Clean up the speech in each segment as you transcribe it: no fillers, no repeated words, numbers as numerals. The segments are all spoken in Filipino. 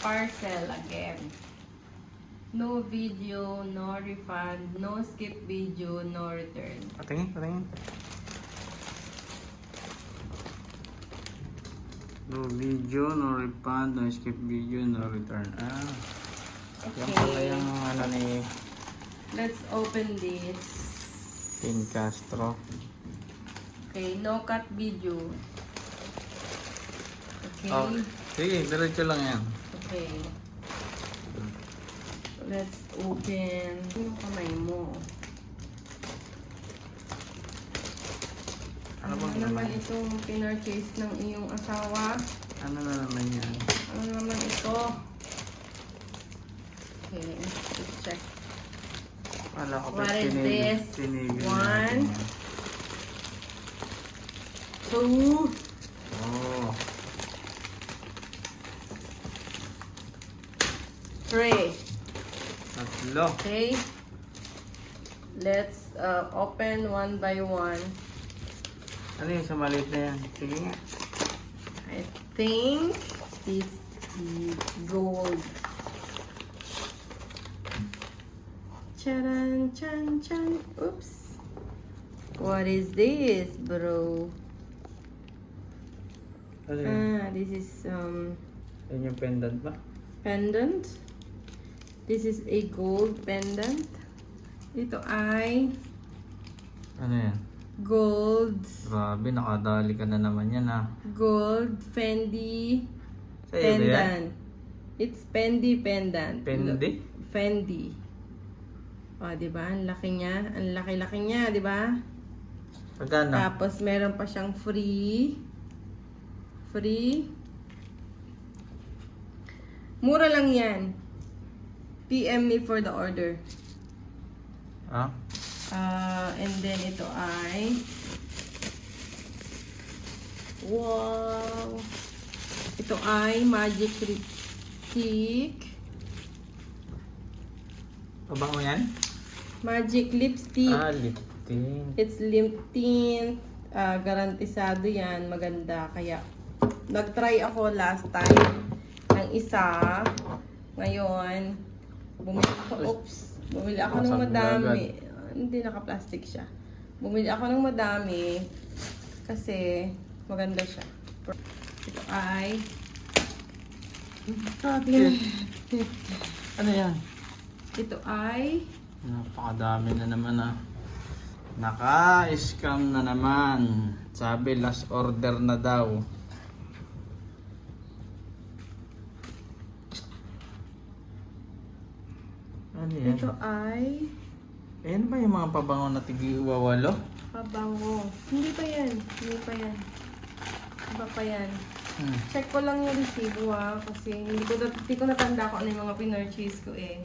parcel again. No video, no refund, no skip video, no return. Patingin, patingin. No video, no refund, no skip video, no return. Ah. Yan pala yung ano ni Let's open this. Pin Castro. Okay, no cut video. Okay. Oh, sige, diretso lang yan. Okay. Let's open yung kamay mo. Ano Ano bang naman naman? itong pinurchase ng iyong asawa? Ano na naman yan? Ano naman ito? Okay, let's check. Wala ko What is this? One. 2. Oh. 3. Tatlo. Okay. Let's open one by one. Ano yung sa maliit na yan? Sige nga. I think this is gold. Charan, chan, chan. Oops. What is this, bro? Ano yun? This is Yan yung pendant ba? pendant. This is a gold pendant. Ito ay Ano yan? gold. Grabe, nakadali ka na naman yan ha. Gold Fendi Sa'yo ba yan? pendant. It's Fendi pendant. Fendi? Look, Fendi. O, di ba? Ang laki niya. Ang laki-laki niya, di ba? Magkano? Tapos meron pa siyang free. Free. Mura lang yan. PM me for the order. Ha? And then ito ay wow. Ito ay magic lipstick. Pabango yan? Magic lipstick. Lip tint. It's lip tint. Garantisado yan. Maganda. Kaya nag-try ako last time ng isa. Ngayon, bumili ako. Bumili ako ng Basag madami. Hindi naka-plastic siya. Bumili ako ng madami kasi maganda siya. Ito ay Ano yan? ito ay Napakadami na naman ah. Naka-scam na naman. Sabi last order na daw. Ano yan? ito ay Ayan ba yung mga pabango na tigi-wawalo? pabango. Hindi pa yan. Hindi pa yan. Iba pa yan. Check ko lang yung resibo kasi hindi ko natanda kung ano yung mga pinurchase ko eh.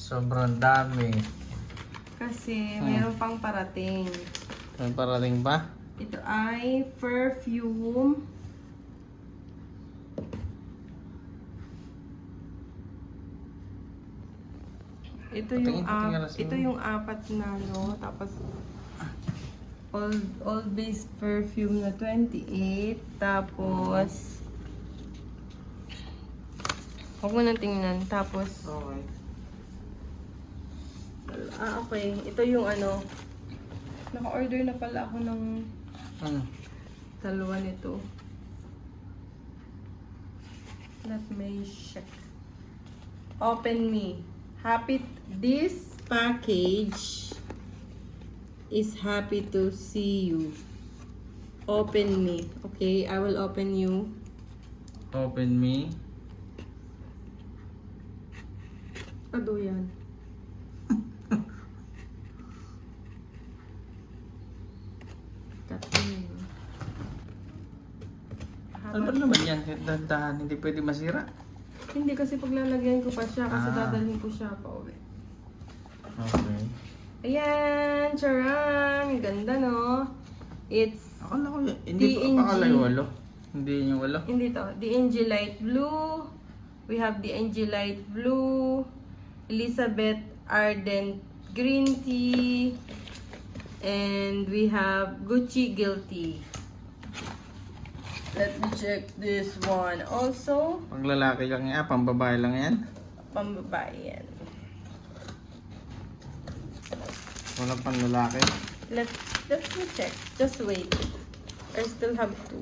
Sobrang dami. Kasi mayroon pang parating. May parating ba? Ito ay perfume. Ito yung apat na no, tapos old base perfume na 28, tapos huwag mo nang tingnan, tapos Okay. okay, ito yung ano, naka-order na pala ako ng Ano? dalawa nito. Let me check. Open me. This package is happy to see you. Open me. Okay, I will open you. Open me. Ano yan? Ano ba naman yan? Dahan-dahan, hindi pwede masira. Hindi kasi paglalagyan ko pa siya kasi dadalhin ko siya pa uwi. Okay. Ayan, charang! Ganda no? It's Akala ko, hindi DNG. pa akala yung walo. Hindi yung walo. hindi to. DNG light blue. We have DNG light blue. Elizabeth Ardent green tea. And we have Gucci guilty. Let me check this one. Also, Pang lalaki lang yan, pang babae lang yan. pambabae yan. Wala pang lalaki. Let's me check. Just wait. I still have two.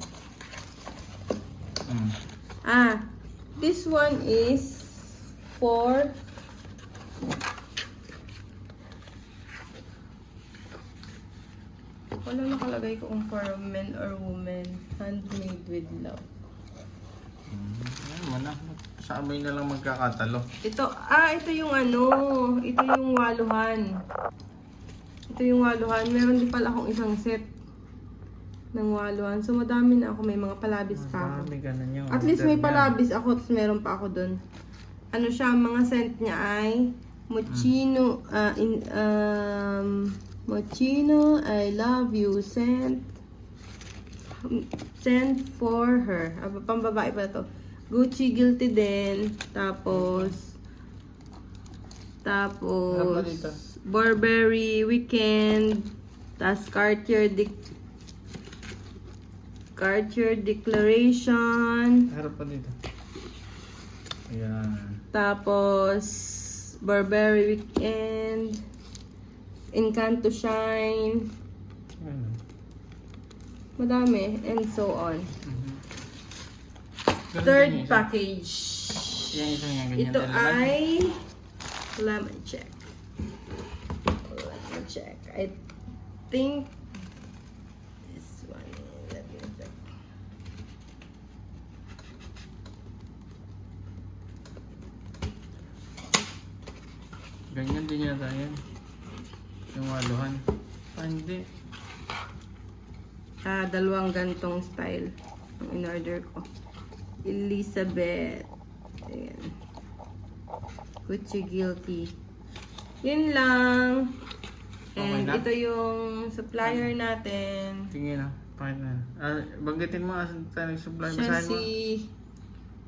Hmm. This one is for wala nakalagay kung for men or women. Handmade with love. Yan mo na. Sa amoy na lang magkakatalo. Ito yung ano. Ito yung waluhan. Ito yung waluhan. Meron din pala akong isang set ng waluhan. So, madami na ako. May mga palabis pa ako. May ganun yung At least order may niya. palabis ako. Tapos meron pa ako dun. Ano siya, mga scent niya ay Mochino, Mochino, I love you, scent for her. Pambabae pa to. Gucci Guilty din. Tapos, Ano pa dito? Burberry Weekend. Tapos Cartier Declaration. Harap pa dito. Ayan. Tapos, Burberry Weekend. Encanto Shine. Ayan. Madami. And so on. Ganun Third din yung isa. package. Yan isa nga ganyan. Ito dalawa. ay... Let me check. I think... This one. Let me check. Ganyan din yata yan. Yung waluhan. Hindi. Dalawang gantong style ang in-order ko. Elizabeth. Ayan. Gucci Guilty. Yun lang. And Okay na? ito yung supplier natin. Tingin na. Pakit na. Banggitin mo asan tayo nag-supply. Siya Basahin mo. si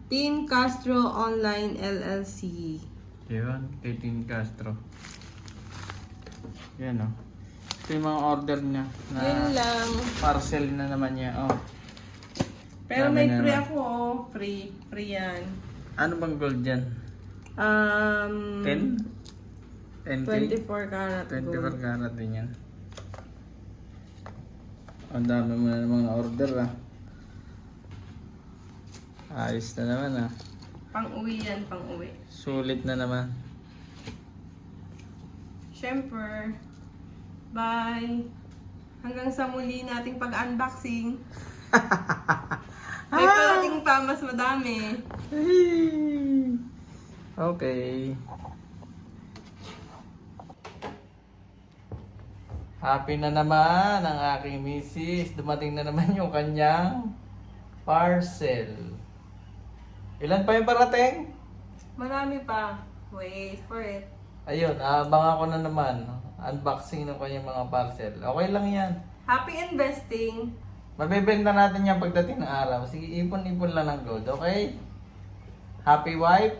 Team Castro Online LLC. Yun. Kay Tin Castro. Yan o. Ito yung mga order niya. Na Yun lang. parcel na naman niya. Oh. Pero Dami may na free naman. ako. Oh. Free. Free yan. Ano bang gold dyan? 10? 10K? 24 karat 24 gold. karat din yan. Ang dami mo na ng mga order Ayos na naman Pang-uwi yan, pang-uwi. Sulit na naman. Siyempre. Bye. Hanggang sa muli nating pag-unboxing. May parating pa, mas madami. Okay. Happy na naman ang aking misis. Dumating na naman yung kanyang parcel. Ilan pa yung parating? Marami pa. Wait for it. Ayun, abangan ko na naman. Unboxing ng kanyang mga parcel. Okay lang yan. Happy investing. Mabibenta natin yan pagdating ng araw. Sige, ipon-ipon lang ng gold, okay? Happy wife,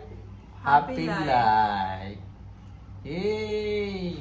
happy Happy life. Yay!